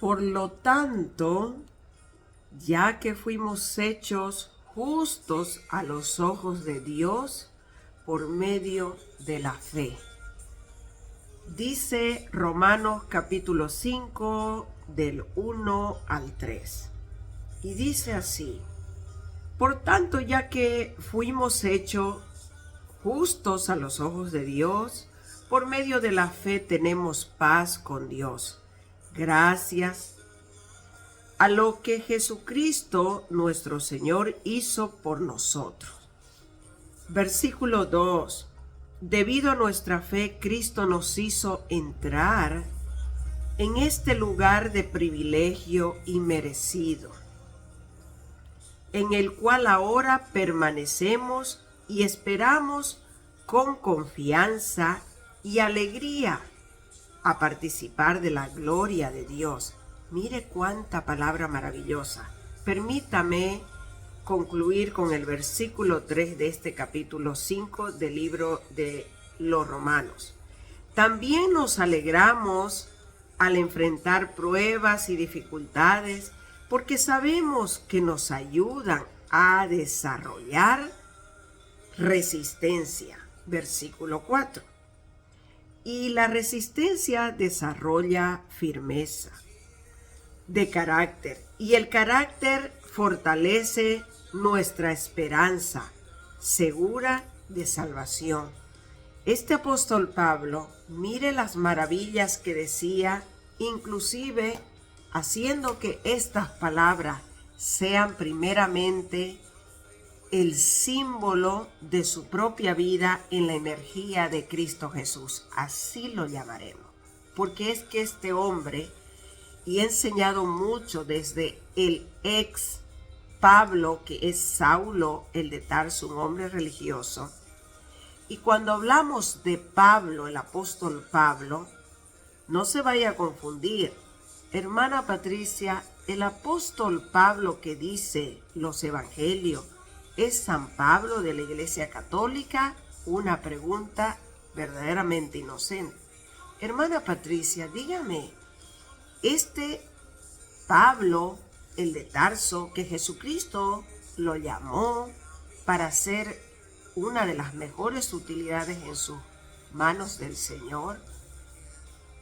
Por lo tanto, ya que fuimos hechos justos a los ojos de Dios por medio de la fe. Dice Romanos capítulo 5 del 1 al 3. Y dice así: por tanto, ya que fuimos hechos justos a los ojos de Dios, por medio de la fe tenemos paz con Dios, gracias a lo que Jesucristo nuestro Señor hizo por nosotros. Versículo 2. Debido a nuestra fe, Cristo nos hizo entrar en este lugar de privilegio inmerecido, en el cual ahora permanecemos y esperamos con confianza y alegría a participar de la gloria de Dios. Mire cuánta palabra maravillosa. Permítame concluir con el versículo 3 de este capítulo 5 del libro de los Romanos. También nos alegramos al enfrentar pruebas y dificultades, porque sabemos que nos ayudan a desarrollar resistencia. Versículo 4. Y la resistencia desarrolla firmeza de carácter, y el carácter fortalece nuestra esperanza segura de salvación. Este apóstol Pablo, mire las maravillas que decía, inclusive haciendo que estas palabras sean primeramente el símbolo de su propia vida en la energía de Cristo Jesús. Así lo llamaremos, porque es que este hombre, y he enseñado mucho desde el ex Pablo, que es Saulo el de Tarso, un hombre religioso. Y cuando hablamos de Pablo, el apóstol Pablo, no se vaya a confundir. Hermana Patricia, el apóstol Pablo que dice los evangelios, ¿es San Pablo de la Iglesia Católica? Una pregunta verdaderamente inocente. Hermana Patricia, dígame, este Pablo, el de Tarso, que Jesucristo lo llamó para ser una de las mejores utilidades en sus manos del Señor,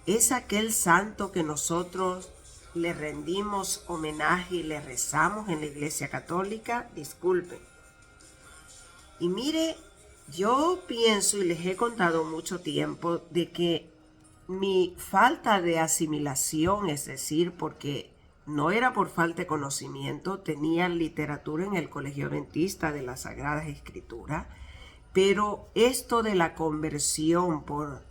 ¿es aquel santo que nosotros le rendimos homenaje y le rezamos en la Iglesia Católica? Disculpen. Y mire, yo pienso y les he contado mucho tiempo de que mi falta de asimilación, es decir, porque no era por falta de conocimiento, tenía literatura en el Colegio Adventista de las Sagradas Escrituras, pero esto de la conversión por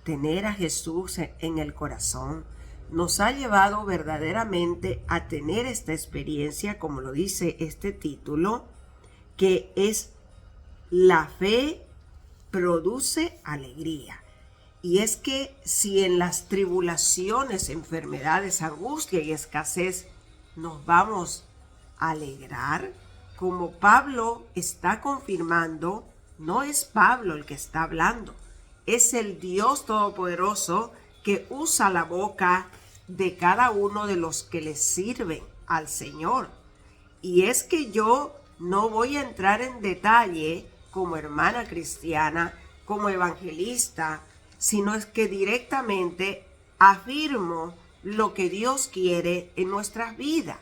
tener a Jesús en el corazón nos ha llevado verdaderamente a tener esta experiencia, como lo dice este título, que es la fe produce alegría. Y es que si en las tribulaciones, enfermedades, angustia y escasez nos vamos a alegrar, como Pablo está confirmando, no es Pablo el que está hablando, es el Dios Todopoderoso que usa la boca de cada uno de los que le sirven al Señor. Y es que yo no voy a entrar en detalle como hermana cristiana, como evangelista, sino es que directamente afirmo lo que Dios quiere en nuestras vidas.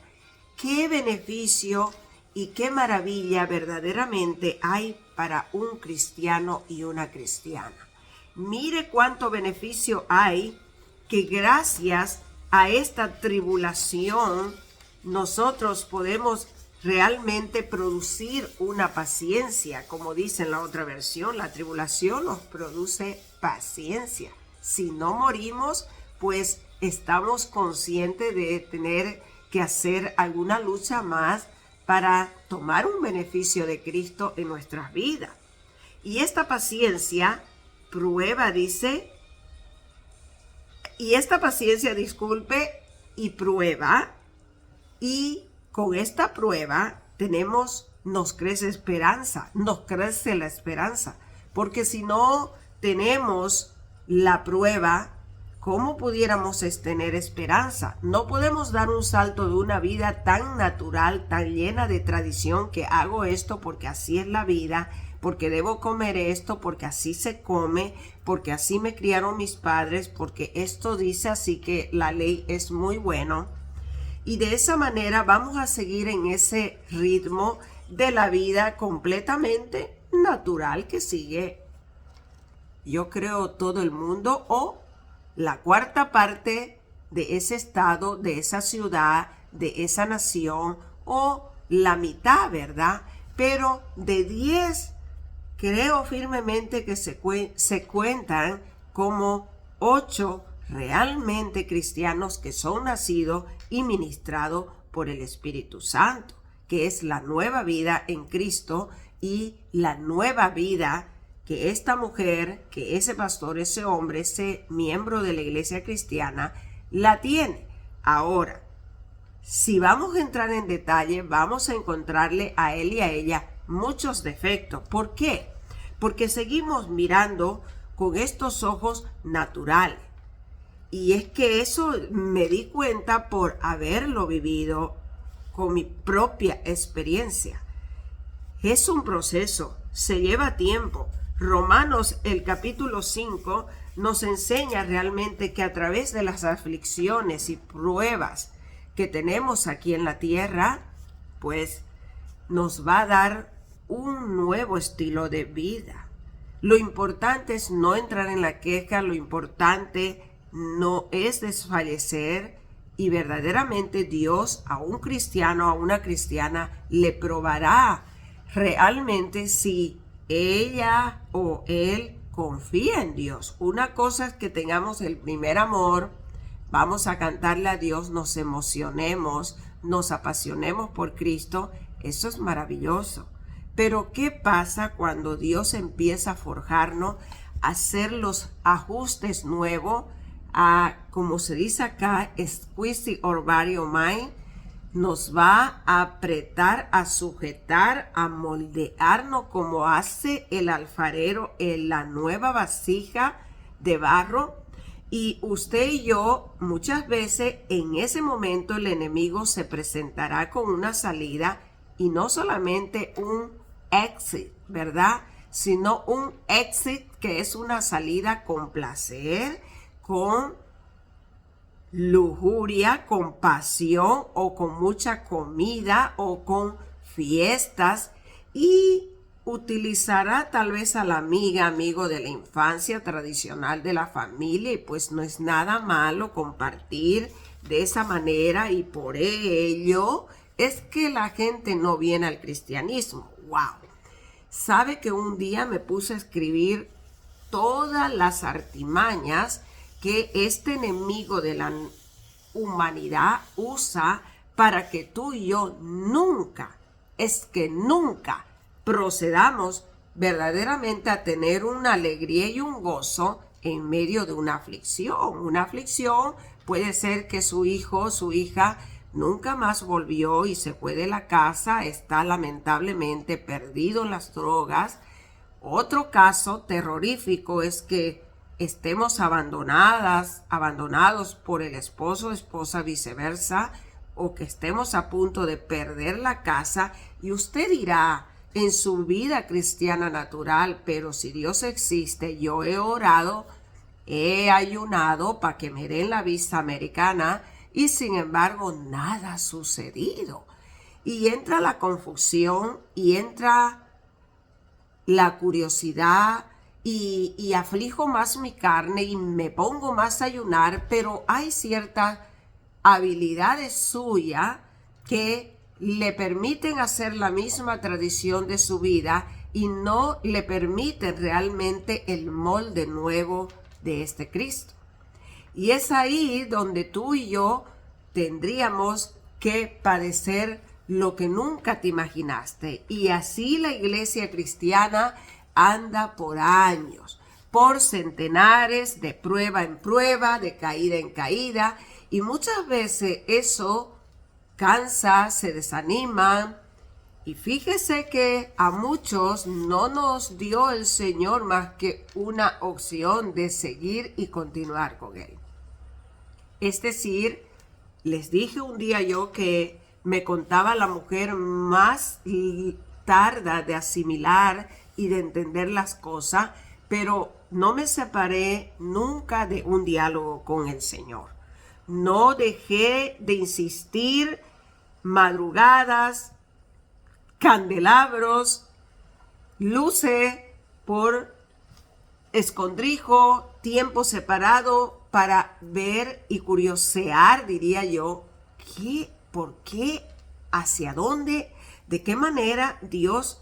Qué beneficio y qué maravilla verdaderamente hay para un cristiano y una cristiana. Mire cuánto beneficio hay, que gracias a esta tribulación nosotros podemos realmente producir una paciencia. Como dice en la otra versión, la tribulación nos produce paciencia. Si no morimos, pues estamos conscientes de tener que hacer alguna lucha más para tomar un beneficio de Cristo en nuestras vidas. Y esta paciencia prueba, dice, y prueba, y con esta prueba nos crece la esperanza, porque si no tenemos la prueba, ¿cómo pudiéramos tener esperanza? No podemos dar un salto de una vida tan natural, tan llena de tradición, que hago esto porque así es la vida, porque debo comer esto, porque así se come, porque así me criaron mis padres, porque esto dice así que la ley es muy bueno. Y de esa manera vamos a seguir en ese ritmo de la vida completamente natural que sigue, yo creo, todo el mundo, o la cuarta parte de ese estado, de esa ciudad, de esa nación, o la mitad, ¿verdad? Pero de 10, creo firmemente que se cuentan como 8 realmente cristianos que son nacidos y ministrados por el Espíritu Santo, que es la nueva vida en Cristo y la nueva vida que esta mujer, que ese pastor, ese hombre, ese miembro de la iglesia cristiana la tiene. Ahora, si vamos a entrar en detalle, vamos a encontrarle a él y a ella muchos defectos. ¿Por qué? Porque seguimos mirando con estos ojos naturales. Y es que eso me di cuenta por haberlo vivido con mi propia experiencia. Es un proceso, se lleva tiempo. Romanos, el capítulo 5, nos enseña realmente que a través de las aflicciones y pruebas que tenemos aquí en la tierra, pues nos va a dar un nuevo estilo de vida. Lo importante es no entrar en la queja, lo importante no es desfallecer, y verdaderamente Dios a un cristiano, a una cristiana, le probará realmente si ella o él confía en Dios. Una cosa es que tengamos el primer amor, vamos a cantarle a Dios, nos emocionemos, nos apasionemos por Cristo, eso es maravilloso. Pero ¿qué pasa cuando Dios empieza a forjarnos, a hacer los ajustes nuevos, a, como se dice acá, squeeze our body or mind? Nos va a apretar, a sujetar, a moldearnos como hace el alfarero en la nueva vasija de barro. Y usted y yo, muchas veces en ese momento el enemigo se presentará con una salida, y no solamente un exit, ¿verdad? Sino un exit que es una salida con placer, con lujuria, con pasión, o con mucha comida, o con fiestas, y utilizará tal vez a la amigo de la infancia tradicional de la familia, y pues no es nada malo compartir de esa manera, y por ello es que la gente no viene al cristianismo. ¡Wow! Sabe que un día me puse a escribir todas las artimañas que este enemigo de la humanidad usa para que tú y yo nunca procedamos verdaderamente a tener una alegría y un gozo en medio de una aflicción. Una aflicción puede ser que su hijo, su hija, nunca más volvió y se fue de la casa, está lamentablemente perdido en las drogas. Otro caso terrorífico es que estemos abandonados por el esposo, esposa, viceversa, o que estemos a punto de perder la casa. Y usted dirá en su vida cristiana natural, pero si Dios existe, yo he orado, he ayunado para que me den la visa americana, y sin embargo nada ha sucedido. Y entra la confusión, y entra la curiosidad, y aflijo más mi carne y me pongo más a ayunar, pero hay ciertas habilidades suyas que le permiten hacer la misma tradición de su vida y no le permiten realmente el molde nuevo de este Cristo. Y es ahí donde tú y yo tendríamos que padecer lo que nunca te imaginaste. Y así la iglesia cristiana anda por años, por centenares, de prueba en prueba, de caída en caída, y muchas veces eso cansa, se desanima. Y fíjese que a muchos no nos dio el Señor más que una opción de seguir y continuar con Él. Es decir, les dije un día yo que me contaba la mujer más tarda de asimilar y de entender las cosas, pero no me separé nunca de un diálogo con el Señor. No dejé de insistir madrugadas, candelabros, luces por escondrijo, tiempo separado para ver y curiosear, diría yo, ¿qué, por qué, hacia dónde, de qué manera Dios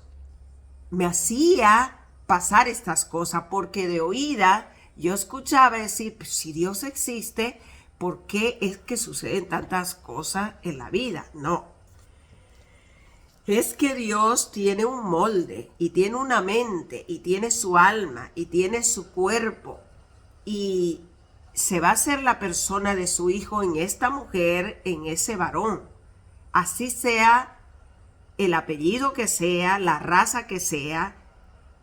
me hacía pasar estas cosas? Porque de oída yo escuchaba decir, pues, si Dios existe, ¿por qué es que suceden tantas cosas en la vida? No. Es que Dios tiene un molde y tiene una mente y tiene su alma y tiene su cuerpo y se va a hacer la persona de su hijo en esta mujer, en ese varón. Así sea el apellido que sea, la raza que sea,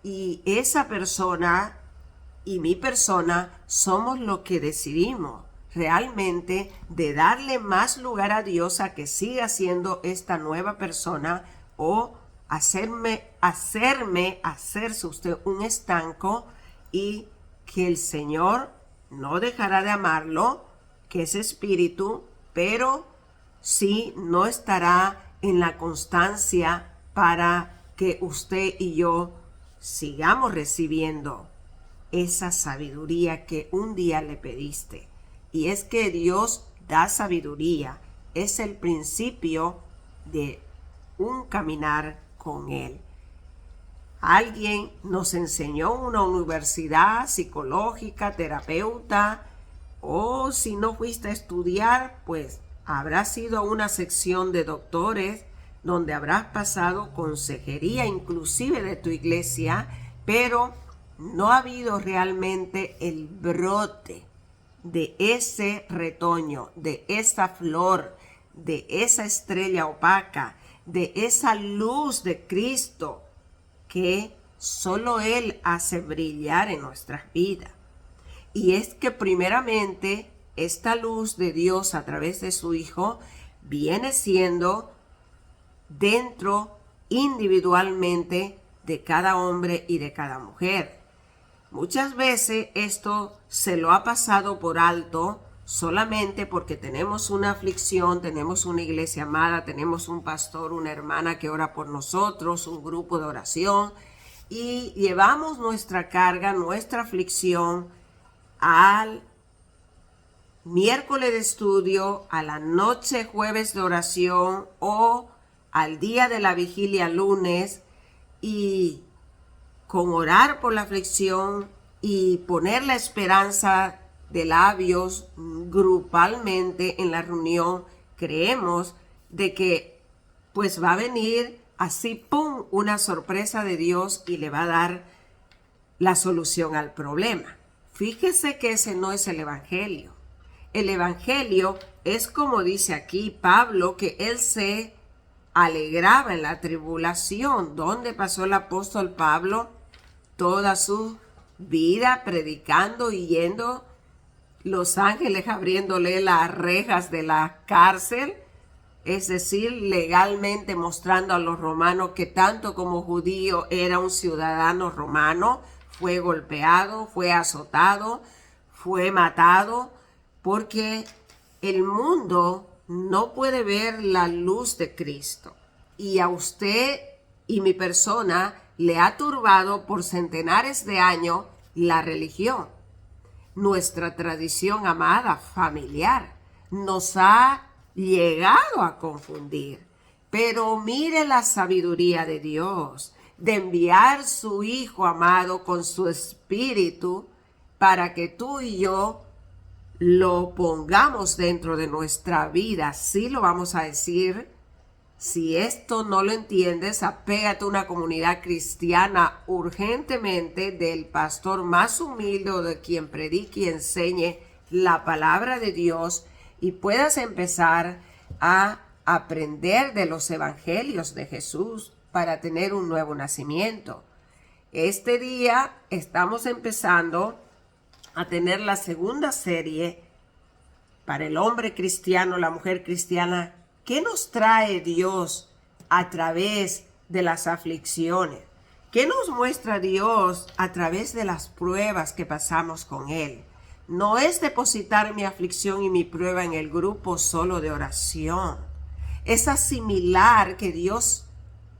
y esa persona y mi persona somos los que decidimos realmente de darle más lugar a Dios a que siga siendo esta nueva persona o hacerse usted un estanco, y que el Señor no dejará de amarlo, que es espíritu, pero sí no estará en la constancia para que usted y yo sigamos recibiendo esa sabiduría que un día le pediste. Y es que Dios da sabiduría, es el principio de un caminar con Él. Alguien nos enseñó en una universidad psicológica, terapeuta, o si no fuiste a estudiar, pues habrá sido una sección de doctores donde habrás pasado consejería inclusive de tu iglesia, pero no ha habido realmente el brote de ese retoño, de esa flor, de esa estrella opaca, de esa luz de Cristo que solo Él hace brillar en nuestras vidas. Y es que primeramente esta luz de Dios a través de su Hijo viene siendo dentro individualmente de cada hombre y de cada mujer. Muchas veces esto se lo ha pasado por alto solamente porque tenemos una aflicción, tenemos una iglesia amada, tenemos un pastor, una hermana que ora por nosotros, un grupo de oración, y llevamos nuestra carga, nuestra aflicción al miércoles de estudio, a la noche jueves de oración o al día de la vigilia lunes, y con orar por la aflicción y poner la esperanza de labios grupalmente en la reunión, creemos de que pues va a venir así, ¡pum!, una sorpresa de Dios y le va a dar la solución al problema. Fíjese que ese no es el evangelio. El evangelio es como dice aquí Pablo, que él se alegraba en la tribulación. ¿Dónde pasó el apóstol Pablo? Toda su vida predicando y yendo, los ángeles abriéndole las rejas de la cárcel, es decir, legalmente mostrando a los romanos que tanto como judío era un ciudadano romano. Fue golpeado, fue azotado, fue matado, porque el mundo no puede ver la luz de Cristo. Y a usted y mi persona le ha turbado por centenares de años la religión. Nuestra tradición amada, familiar, nos ha llegado a confundir. Pero mire la sabiduría de Dios, de enviar su Hijo amado con su Espíritu para que tú y yo lo pongamos dentro de nuestra vida. Sí lo vamos a decir. Si esto no lo entiendes, apégate a una comunidad cristiana urgentemente del pastor más humilde o de quien predique y enseñe la palabra de Dios y puedas empezar a aprender de los evangelios de Jesús para tener un nuevo nacimiento. Este día estamos empezando a tener la segunda serie para el hombre cristiano, la mujer cristiana, ¿qué nos trae Dios a través de las aflicciones? ¿Qué nos muestra Dios a través de las pruebas que pasamos con Él? No es depositar mi aflicción y mi prueba en el grupo solo de oración. Es asimilar que Dios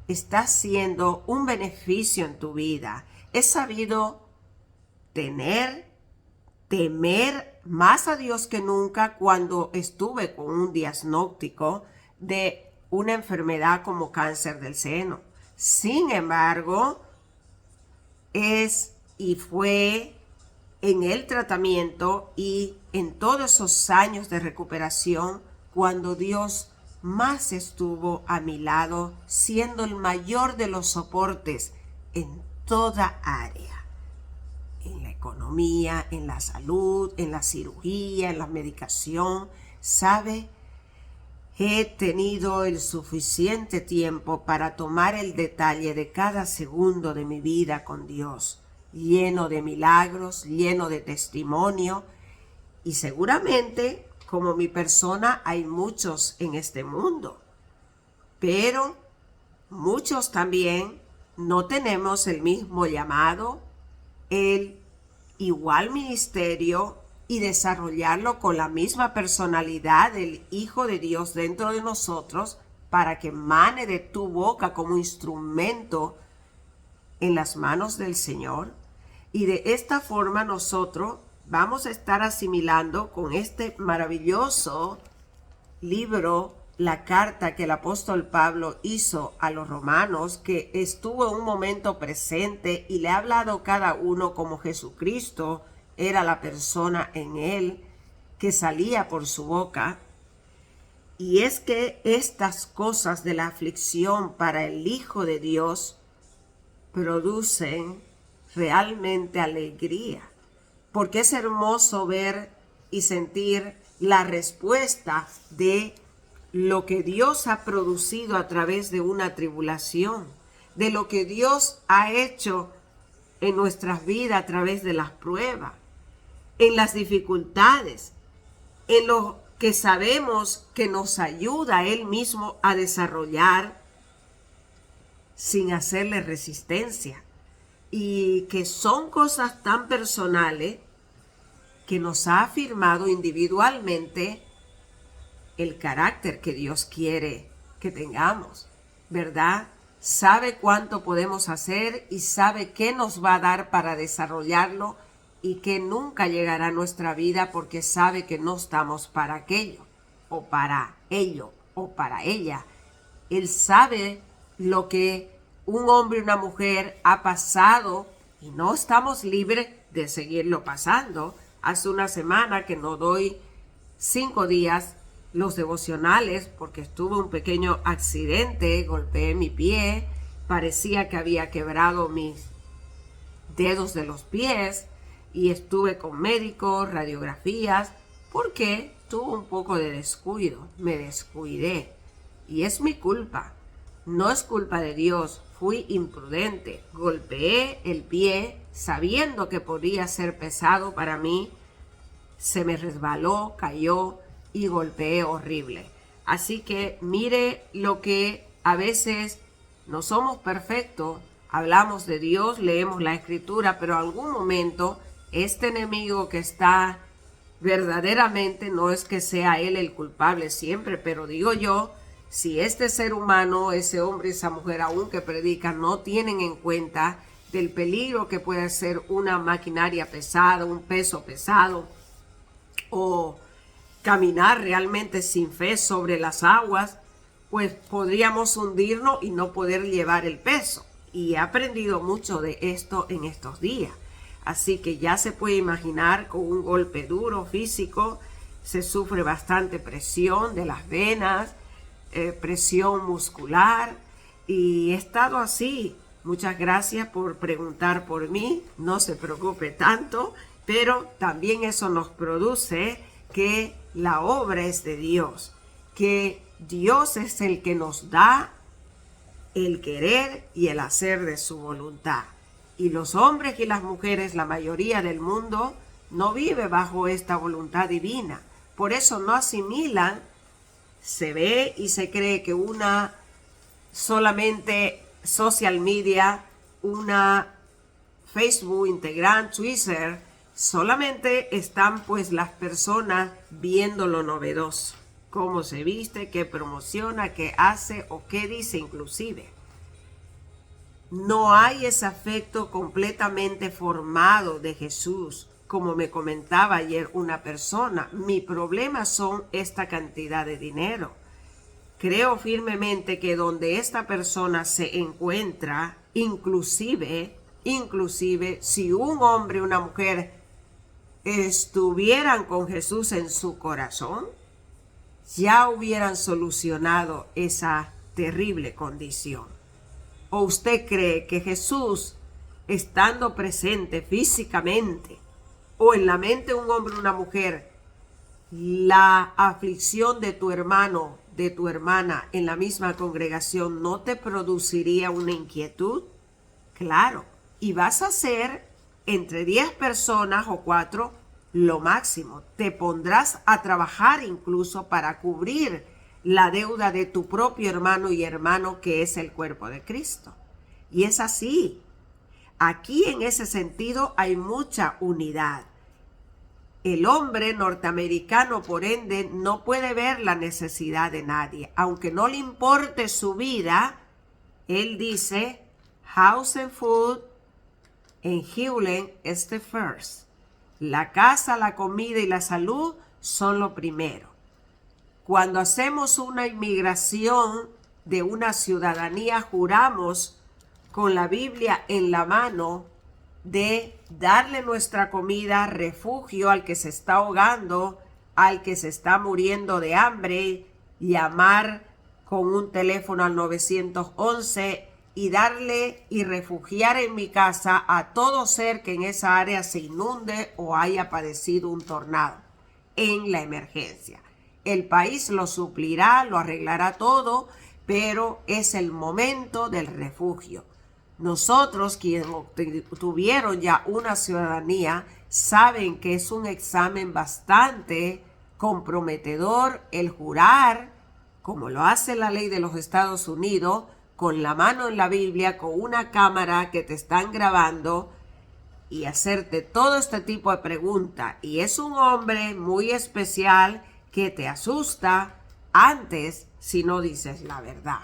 está haciendo un beneficio en tu vida. He sabido temer más a Dios que nunca cuando estuve con un diagnóstico de una enfermedad como cáncer del seno. Sin embargo, fue en el tratamiento y en todos esos años de recuperación cuando Dios más estuvo a mi lado, siendo el mayor de los soportes en toda área. En la economía, en la salud, en la cirugía, en la medicación. ¿Sabe? He tenido el suficiente tiempo para tomar el detalle de cada segundo de mi vida con Dios, lleno de milagros, lleno de testimonio, y seguramente, como mi persona, hay muchos en este mundo, pero muchos también no tenemos el mismo llamado, el igual ministerio y desarrollarlo con la misma personalidad del Hijo de Dios dentro de nosotros para que emane de tu boca como instrumento en las manos del Señor. Y de esta forma nosotros vamos a estar asimilando con este maravilloso libro, la carta que el apóstol Pablo hizo a los romanos, que estuvo en un momento presente y le ha hablado cada uno como Jesucristo era la persona en él que salía por su boca. Y es que estas cosas de la aflicción para el Hijo de Dios producen realmente alegría, porque es hermoso ver y sentir la respuesta de lo que Dios ha producido a través de una tribulación, de lo que Dios ha hecho en nuestras vidas a través de las pruebas, en las dificultades, en lo que sabemos que nos ayuda a Él mismo a desarrollar sin hacerle resistencia, y que son cosas tan personales que nos ha afirmado individualmente el carácter que Dios quiere que tengamos, ¿verdad? Sabe cuánto podemos hacer y sabe qué nos va a dar para desarrollarlo y que nunca llegará a nuestra vida porque sabe que no estamos para aquello o para ello o para ella. Él sabe lo que un hombre y una mujer ha pasado y no estamos libres de seguirlo pasando. Hace una semana que no doy 5 días los devocionales porque tuve un pequeño accidente, golpeé mi pie, parecía que había quebrado mis dedos de los pies y estuve con médicos, radiografías, porque tuve un poco de descuido, me descuidé y es mi culpa, no es culpa de Dios, fui imprudente, golpeé el pie sabiendo que podía ser pesado para mí, se me resbaló, cayó y golpeé horrible. Así que mire lo que a veces no somos perfectos, hablamos de Dios, leemos la Escritura, pero en algún momento este enemigo que está verdaderamente, no es que sea él el culpable siempre, pero digo yo, si este ser humano, ese hombre, esa mujer aún que predican, no tienen en cuenta del peligro que puede ser una maquinaria pesada, un peso pesado, o caminar realmente sin fe sobre las aguas, pues podríamos hundirnos y no poder llevar el peso. Y he aprendido mucho de esto en estos días. Así que ya se puede imaginar, con un golpe duro físico, se sufre bastante presión de las venas, presión muscular, y he estado así. Muchas gracias por preguntar por mí, no se preocupe tanto, pero también eso nos produce que la obra es de Dios, que Dios es el que nos da el querer y el hacer de su voluntad. Y los hombres y las mujeres, la mayoría del mundo, no vive bajo esta voluntad divina, Por eso no asimilan. Se ve y se cree que una solamente social media, una Facebook, Instagram, Twitter, solamente están pues las personas viendo lo novedoso, cómo se viste, qué promociona, qué hace o qué dice inclusive. No hay ese afecto completamente formado de Jesús, como me comentaba ayer una persona. Mi problema son esta cantidad de dinero. Creo firmemente que donde esta persona se encuentra, inclusive si un hombre y una mujer estuvieran con Jesús en su corazón, ya hubieran solucionado esa terrible condición. ¿O usted cree que Jesús, estando presente físicamente o en la mente de un hombre o una mujer, la aflicción de tu hermano, de tu hermana en la misma congregación no te produciría una inquietud? Claro, y vas a ser entre 10 personas o 4 lo máximo. Te pondrás a trabajar incluso para cubrir la deuda de tu propio hermano y hermano que es el cuerpo de Cristo. Y es así. Aquí en ese sentido hay mucha unidad. El hombre norteamericano, por ende, no puede ver la necesidad de nadie. Aunque no le importe su vida, él dice, house and food and healing is the first. La casa, la comida y la salud son lo primero. Cuando hacemos una inmigración de una ciudadanía, juramos con la Biblia en la mano de darle nuestra comida, refugio al que se está ahogando, al que se está muriendo de hambre, llamar con un teléfono al 911 y darle y refugiar en mi casa a todo ser que en esa área se inunde o haya padecido un tornado en la emergencia. El país lo suplirá, lo arreglará todo, pero es el momento del refugio. Nosotros, quienes tuvieron ya una ciudadanía, saben que es un examen bastante comprometedor el jurar, como lo hace la ley de los Estados Unidos, con la mano en la Biblia, con una cámara que te están grabando y hacerte todo este tipo de preguntas. Y es un hombre muy especial que te asusta antes si no dices la verdad.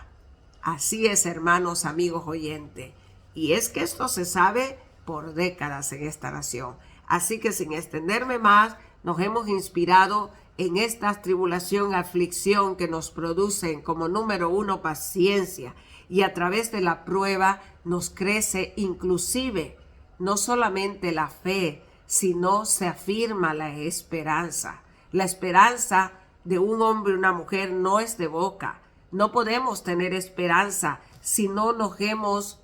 Así es, hermanos, amigos oyentes. Y es que esto se sabe por décadas en esta nación. Así que sin extenderme más, nos hemos inspirado en esta tribulación, aflicción que nos producen como número 1 paciencia. Y a través de la prueba nos crece inclusive no solamente la fe, sino se afirma la esperanza. La esperanza de un hombre y una mujer no es de boca. No podemos tener esperanza si no nos hemos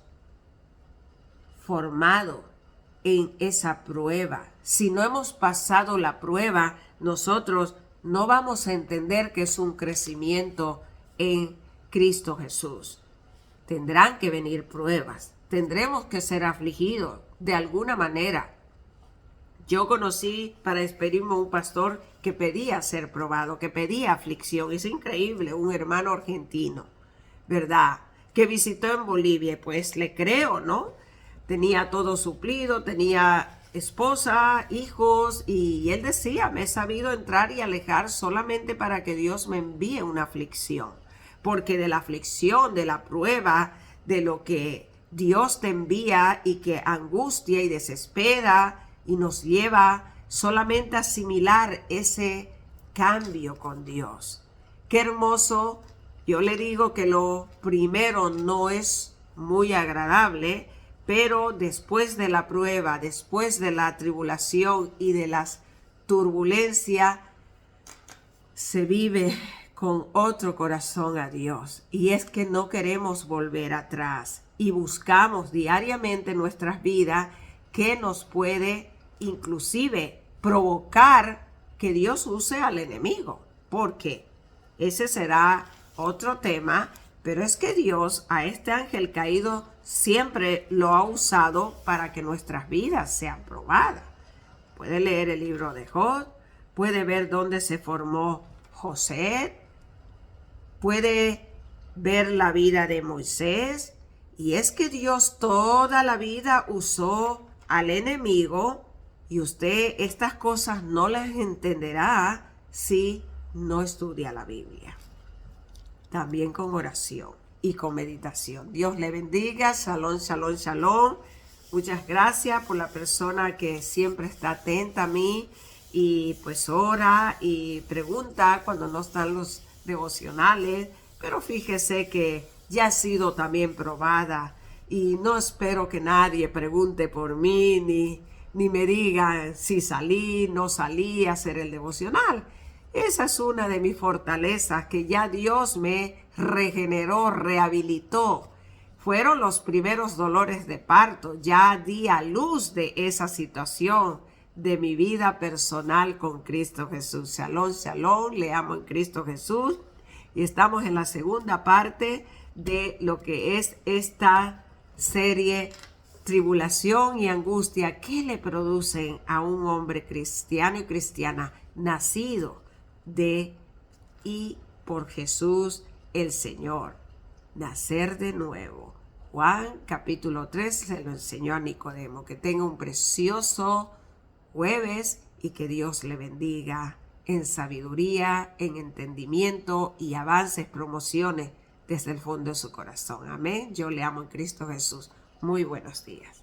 formado en esa prueba. Si no hemos pasado la prueba, nosotros no vamos a entender que es un crecimiento en Cristo Jesús. Tendrán que venir pruebas, tendremos que ser afligidos de alguna manera. Yo conocí para experirme un pastor que pedía ser probado, que pedía aflicción. Es increíble, un hermano argentino, ¿verdad? Que visitó en Bolivia, pues le creo, ¿no? Tenía todo suplido, tenía esposa, hijos, y él decía, me he sabido entrar y alejar solamente para que Dios me envíe una aflicción. Porque de la aflicción, de la prueba, de lo que Dios te envía y que angustia y desespera y nos lleva solamente a asimilar ese cambio con Dios. Qué hermoso. Yo le digo que lo primero no es muy agradable, pero después de la prueba, después de la tribulación y de las turbulencias, se vive con otro corazón a Dios. Y es que no queremos volver atrás y buscamos diariamente en nuestras vidas que nos puede inclusive provocar que Dios use al enemigo. Porque ese será otro tema, pero es que Dios a este ángel caído siempre lo ha usado para que nuestras vidas sean probadas. Puede leer el libro de Job, puede ver dónde se formó José, puede ver la vida de Moisés. Y es que Dios toda la vida usó al enemigo, y usted estas cosas no las entenderá si no estudia la Biblia. También con oración y con meditación. Dios le bendiga. Shalom, shalom, shalom. Muchas gracias por la persona que siempre está atenta a mí y pues ora y pregunta cuando no están los devocionales. Pero fíjese que ya ha sido también probada y no espero que nadie pregunte por mí ni me diga si salí, no salí a hacer el devocional. Esa es una de mis fortalezas, que ya Dios me regeneró, rehabilitó. Fueron los primeros dolores de parto. Ya di a luz de esa situación de mi vida personal con Cristo Jesús. Shalom, shalom. Le amo en Cristo Jesús. Y estamos en la segunda parte de lo que es esta serie, tribulación y angustia, ¿qué le producen a un hombre cristiano y cristiana nacido de y por Jesús el Señor? Nacer de nuevo. Juan capítulo 3 se lo enseñó a Nicodemo. Que tenga un precioso jueves y que Dios le bendiga en sabiduría, en entendimiento y avances, promociones desde el fondo de su corazón. Amén. Yo le amo en Cristo Jesús. Muy buenos días.